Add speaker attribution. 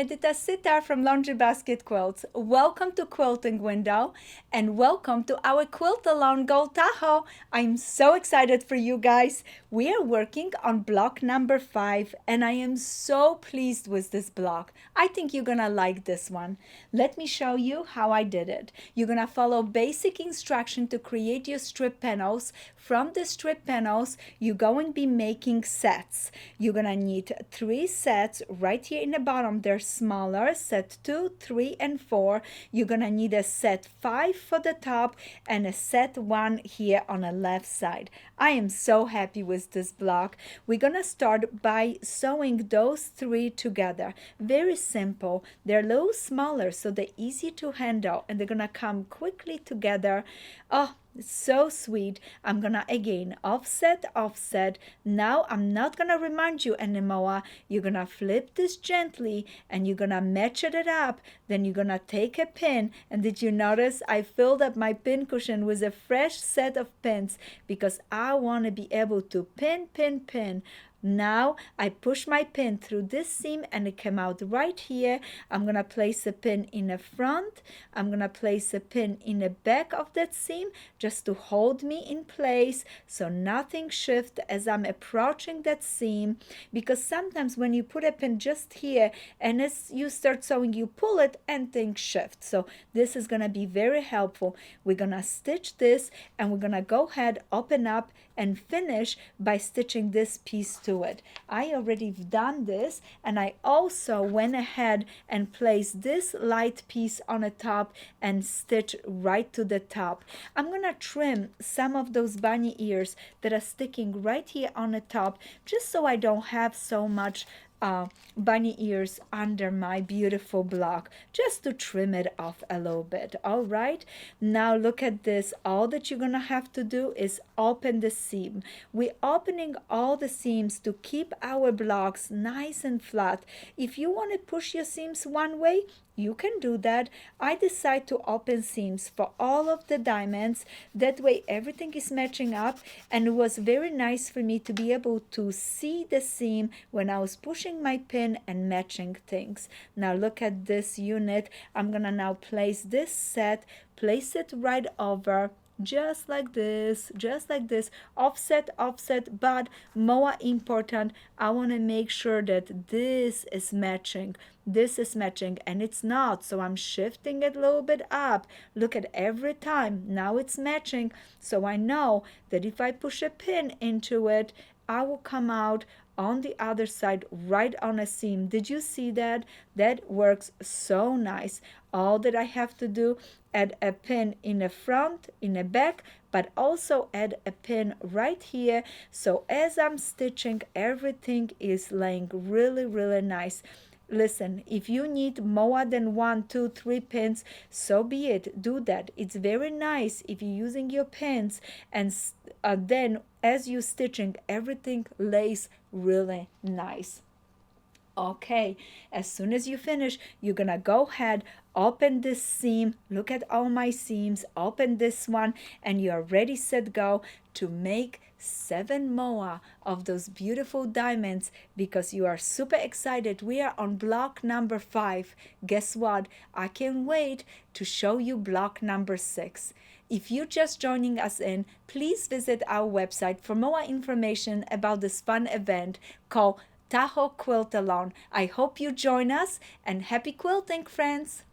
Speaker 1: Edyta Sitar from Laundry Basket Quilts. Welcome to Quilting Window and welcome to our Quilt Along Gold Tahoe. I'm so excited for you guys. We are working on block number 5 and I am so pleased with this block. I think you're gonna like this one. Let me show you how I did it. You're gonna follow basic instruction to create your strip panels. From the strip panels, you're going to be making sets. You're gonna need 3 sets right here in the bottom. They're smaller, set 2, 3, and 4. You're gonna need a set 5 for the top and a set 1 here on the left side. I am so happy with this block. We're gonna start by sewing those 3 together. Very simple. They're a little smaller, so they're easy to handle, and they're gonna come quickly together. Oh, it's so sweet. I'm gonna again offset, offset. Now I'm not gonna remind you anymore. You're gonna flip this gently and you're gonna match it up. Then you're gonna take a pin. And did you notice I filled up my pin cushion with a fresh set of pins because I want to be able to pin, pin, pin. Now I push my pin through this seam and it came out right here. I'm gonna place a pin in the front. I'm gonna place a pin in the back of that seam just to hold me in place so nothing shifts as I'm approaching that seam, because sometimes when you put a pin just here and as you start sewing you pull it and things shift. So this is gonna be very helpful. We're gonna stitch this and we're gonna go ahead, open up and finish by stitching this piece to it. I already done this, and I also went ahead and placed this light piece on the top and stitch right to the top. I'm gonna trim some of those bunny ears that are sticking right here on the top just so I don't have so much bunny ears under my beautiful block, just to trim it off a little bit. All right, now look at this. All that you're gonna have to do is open the seam. We're opening all the seams to keep our blocks nice and flat. If you want to push your seams one way, you can do that. I decide to open seams for all of the diamonds. That way everything is matching up, and it was very nice for me to be able to see the seam when I was pushing my pin and matching things. Now look at this unit. I'm gonna now place this set, place it right over, just like this, offset, offset, but more important, I want to make sure that this is matching, and it's not, so I'm shifting it a little bit up. Look at every time, now it's matching, so I know that if I push a pin into it, I will come out on the other side right on a seam. Did you see that? That works so nice. All that I have to do, add a pin in the front, in the back, but also add a pin right here, so as I'm stitching everything is laying really, really nice. Listen, if you need more than 1, 2, 3 pins, so be it. Do that. It's very nice if you're using your pins, and then as you're stitching, everything lays really nice. Okay, as soon as you finish, you're gonna go ahead, open this seam. Look at all my seams. Open this one, and you're ready, set, go to make 7 more of those beautiful diamonds because you are super excited. We are on block number 5. Guess what? I can't wait to show you block number 6. If you're just joining us in, please visit our website for more information about this fun event called Tahoe Quilt Along. I hope you join us, and happy quilting, friends!